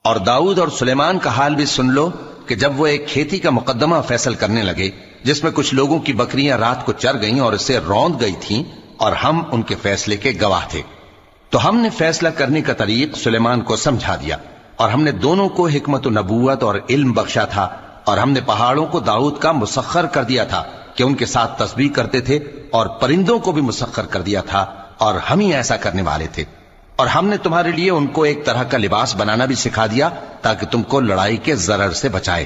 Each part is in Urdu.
اور داؤد اور سلیمان کا حال بھی سن لو کہ جب وہ ایک کھیتی کا مقدمہ فیصل کرنے لگے جس میں کچھ لوگوں کی بکریاں رات کو چر گئیں اور اسے روند گئی تھیں اور ہم ان کے فیصلے کے گواہ تھے، تو ہم نے فیصلہ کرنے کا طریق سلیمان کو سمجھا دیا، اور ہم نے دونوں کو حکمت و نبوت اور علم بخشا تھا، اور ہم نے پہاڑوں کو داؤد کا مسخر کر دیا تھا کہ ان کے ساتھ تسبیح کرتے تھے، اور پرندوں کو بھی مسخر کر دیا تھا، اور ہم ہی ایسا کرنے والے تھے۔ اور ہم نے تمہارے لیے ان کو ایک طرح کا لباس بنانا بھی سکھا دیا تاکہ تم کو لڑائی کے ضرر سے بچائے،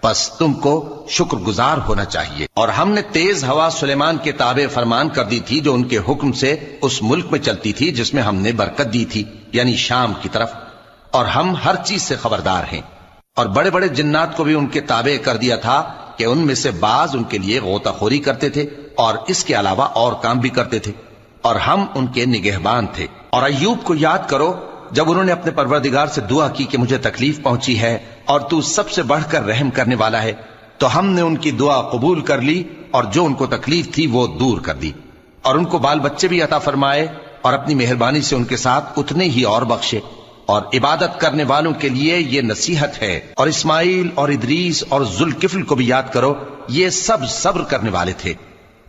پس تم کو شکر گزار ہونا چاہیے۔ اور ہم نے تیز ہوا سلیمان کے تابع فرمان کر دی تھی جو ان کے حکم سے اس ملک میں چلتی تھی جس میں ہم نے برکت دی تھی، یعنی شام کی طرف، اور ہم ہر چیز سے خبردار ہیں۔ اور بڑے بڑے جنات کو بھی ان کے تابع کر دیا تھا کہ ان میں سے بعض ان کے لیے غوطہ خوری کرتے تھے اور اس کے علاوہ اور کام بھی کرتے تھے، اور ہم ان کے نگہبان تھے۔ اور ایوب کو یاد کرو جب انہوں نے اپنے پروردگار سے دعا کی کہ مجھے تکلیف پہنچی ہے اور تو سب سے بڑھ کر رحم کرنے والا ہے، تو ہم نے ان کی دعا قبول کر لی اور جو ان کو تکلیف تھی وہ دور کر دی، اور ان کو بال بچے بھی عطا فرمائے اور اپنی مہربانی سے ان کے ساتھ اتنے ہی اور بخشے۔ اور عبادت کرنے والوں کے لیے یہ نصیحت ہے۔ اور اسماعیل اور ادریس اور ذوالکفل کو بھی یاد کرو، یہ سب صبر کرنے والے تھے،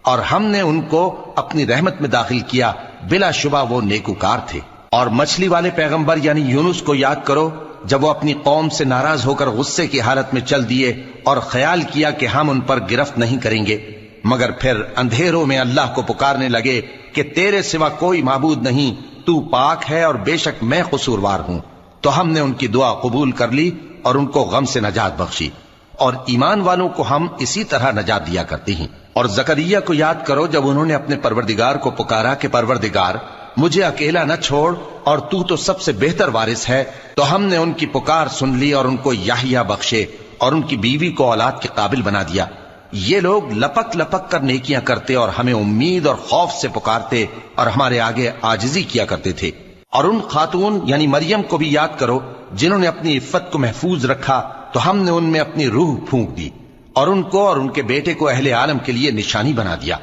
اور ہم نے ان کو اپنی رحمت میں داخل کیا، بلا شبہ وہ نیکوکار تھے۔ اور مچھلی والے پیغمبر یعنی یونس کو یاد کرو جب وہ اپنی قوم سے ناراض ہو کر غصے کی حالت میں چل دیے اور خیال کیا کہ ہم ان پر گرفت نہیں کریں گے، مگر پھر اندھیروں میں اللہ کو پکارنے لگے کہ تیرے سوا کوئی معبود نہیں، تو پاک ہے اور بے شک میں قصوروار ہوں، تو ہم نے ان کی دعا قبول کر لی اور ان کو غم سے نجات بخشی، اور ایمان والوں کو ہم اسی طرح نجات دیا کرتے ہیں۔ اور زکریا کو یاد کرو جب انہوں نے اپنے پروردگار کو پکارا کہ پروردگار مجھے اکیلا نہ چھوڑ اور تو سب سے بہتر وارث ہے، تو ہم نے ان کی پکار سن لی اور ان کو یحییٰ بخشے اور ان کی بیوی کو اولاد کے قابل بنا دیا۔ یہ لوگ لپک لپک کر نیکیاں کرتے اور ہمیں امید اور خوف سے پکارتے اور ہمارے آگے عاجزی کیا کرتے تھے۔ اور ان خاتون یعنی مریم کو بھی یاد کرو جنہوں نے اپنی عفت کو محفوظ رکھا، تو ہم نے ان میں اپنی روح پھونک دی اور ان کو اور ان کے بیٹے کو اہل عالم کے لیے نشانی بنا دیا۔